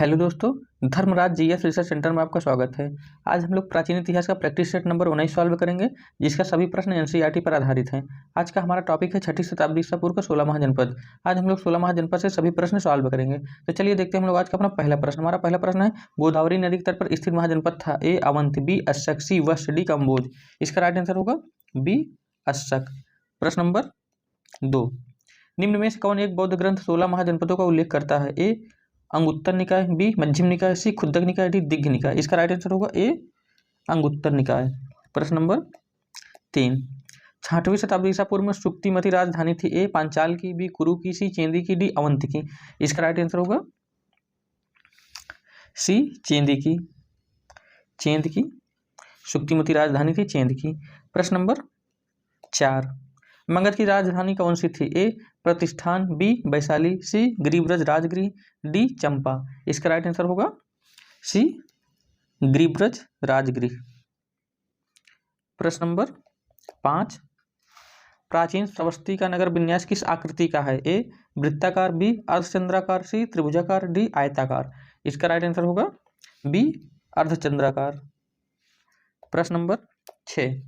Hello दोस्तों, Dharmaraj GS research centre में आपका स्वागत है। आज हम लोग प्राचीन इतिहास का प्रैक्टिस सेट नंबर 19 सॉल्व करेंगे, जिसका सभी प्रश्न एनसीईआरटी पर आधारित हैं। आज का हमारा टॉपिक है छठी शताब्दी ईसा पूर्व का 16 महाजनपद। आज हम लोग 16 महाजनपद से सभी प्रश्न सॉल्व करेंगे। तो चलिए देखते हैं हम लोग आज का अपना पहला प्रश्न। हमारा पहला प्रश्न है, गोदावरी नदी के तट पर स्थित महाजनपद था? ए अवंती, बी अशक, सी वत्स, डी कंबोज। इसका राइट आंसर होगा बी अशक। प्रश्न नंबर 2, निम्न में से कौन एक बौद्ध ग्रंथ 16 महाजनपदों का उल्लेख करता है? ए अंगुत्तर निकाय, बी मध्यम निकाय, सी खुद्दक निकाय, डी दिग्घ निकाय। इसका राइट आंसर होगा ए अंगुत्तर निकाय। प्रश्न नंबर 3, 6वीं शताब्दी ईसा पूर्व में सुक्तिमती राजधानी थी? ए पांचाल की, बी कुरु की, सी चेंदी की, डी अवंती की। इसका राइट आंसर होगा सी चेंदी की। चेंद की सुक्तिमती राजधानी थी चेंद की। प्रश्न नंबर 4, मगध की राजधानी कौन सी थी? ए प्रतिष्ठान, बी वैशाली, सी गिरिब्रज राजगृह, डी चंपा। इसका राइट आंसर होगा सी गिरिब्रज राजगृह। प्रश्न नंबर 5, प्राचीन श्रावस्ती का नगर विन्यास किस आकृति का है? ए वृत्ताकार, बी अर्धचंद्राकार, सी त्रिभुजाकार, डी आयताकार। इसका राइट आंसर होगा बी अर्धचंद्राकार। प्रश्न नंबर 6,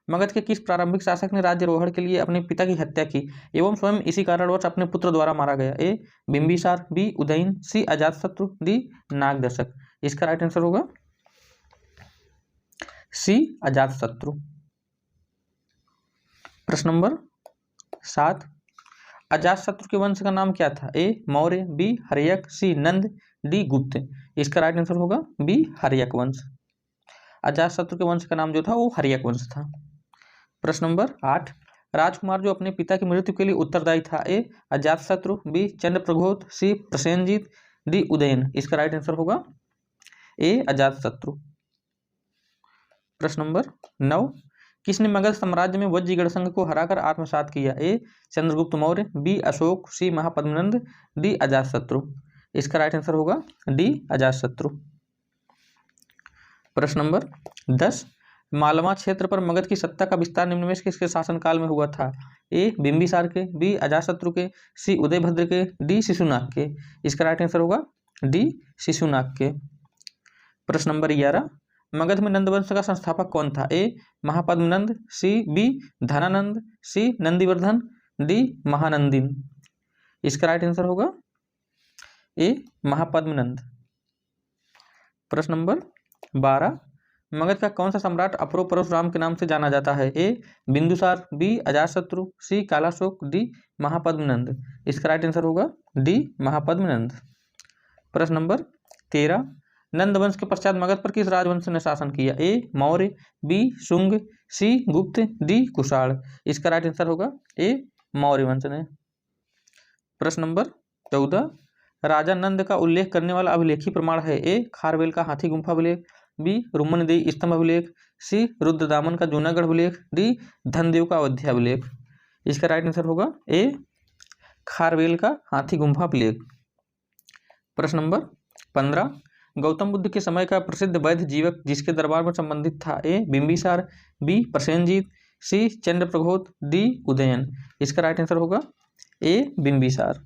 मगध के किस प्रारंभिक शासक ने राज्यारोहण के लिए अपने पिता की हत्या की एवं स्वयं इसी कारणवश अपने पुत्र द्वारा मारा गया? ए बिंबिसार, बी उदयन, सी अजातशत्रु, डी नागदर्शक। इसका राइट आंसर होगा सी अजातशत्रु। प्रश्न नंबर 7, अजातशत्रु के वंश का नाम क्या था? ए मौर्य, बी हर्यक, सी नंद, डी गुप्त। इसका राइट आंसर होगा बी हर्यक वंश। अजातशत्रु के वंश का नाम जो था वो हर्यक वंश था। प्रश्न नंबर 8, राजकुमार जो अपने पिता की मृत्यु के लिए उत्तरदायी था? ए अजातशत्रु, बी चंद्रप्रघोत, सी प्रसेनजीत, डी उदयन। इसका राइट आंसर होगा ए अजातशत्रु। प्रश्न नंबर 9, किसने मगध साम्राज्य में वज्जीगढ़ संघ को हराकर आत्मसात किया? ए चंद्रगुप्त मौर्य, बी अशोक, सी महापद्मनंद, डी अजातशत्रु। इसका राइट आंसर होगा डी अजातशत्रु। प्रश्न नंबर 10, मालवा क्षेत्र पर मगध की सत्ता का विस्तार निम्न में से किसके शासनकाल में हुआ था? ए बिंबिसार के, बी अजातशत्रु के, सी उदयभद्र के, डी शिशुनाग के। इसका राइट आंसर होगा डी शिशुनाग के। प्रश्न नंबर 11, मगध में नंदवंश का संस्थापक कौन था? ए महापद्मनंद, सी बी धनानंद, सी नंदीवर्धन, डी महानंदिन। इसका राइट आंसर होगा ए महापद्मनंद। प्रश्न नंबर 12, मगध का कौन सा सम्राट अप्रो परशुराम के नाम से जाना जाता है? ए बिंदुसार, बी अजातशत्रु, सी कालाशोक, डी महापद्मनंद। इसका राइट आंसर होगा डी महापद्मनंद। प्रश्न नंबर 13, नंदवंश के पश्चात मगध पर किस राजवंश ने शासन किया? ए मौर्य, बी शुंग, सी गुप्त, डी कुषाण। इसका राइट आंसर होगा ए मौर्य वंश ने। प्रश्न नंबर 14, राजा नंद का उल्लेख करने वाला अभिलेखी प्रमाण है? ए खारवेल का हाथी गुम्फा अभिलेख, बी रुम्मनदेही स्तंभ अभिलेख, सी रुद्रदामन का जूनागढ़ अभिलेख, डी धनदेव का अयोध्या अभिलेख। इसका राइट आंसर होगा ए खारवेल का हाथी गुम्फा अभिलेख। प्रश्न नंबर 15, गौतम बुद्ध के समय का प्रसिद्ध वैद्य जीवक जिसके दरबार में संबंधित था? ए बिंबिसार, बी प्रसेनजीत, सी चंद्रप्रघोत, डी उदयन। इसका राइट आंसर होगा ए बिंबिसार।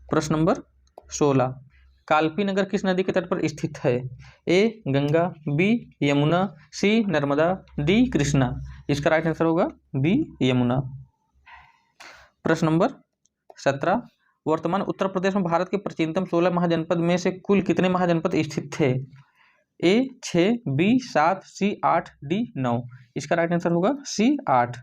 प्रश्न नंबर 16, कालपी नगर किस नदी के तट पर स्थित है? ए गंगा, बी यमुना, सी नर्मदा, डी कृष्णा। इसका राइट आंसर होगा बी यमुना। प्रश्न नंबर 17, वर्तमान उत्तर प्रदेश में भारत के प्राचीनतम 16 महाजनपद में से कुल कितने महाजनपद स्थित थे? ए 6, बी 7, सी 8, डी 9। इसका राइट आंसर होगा सी 8।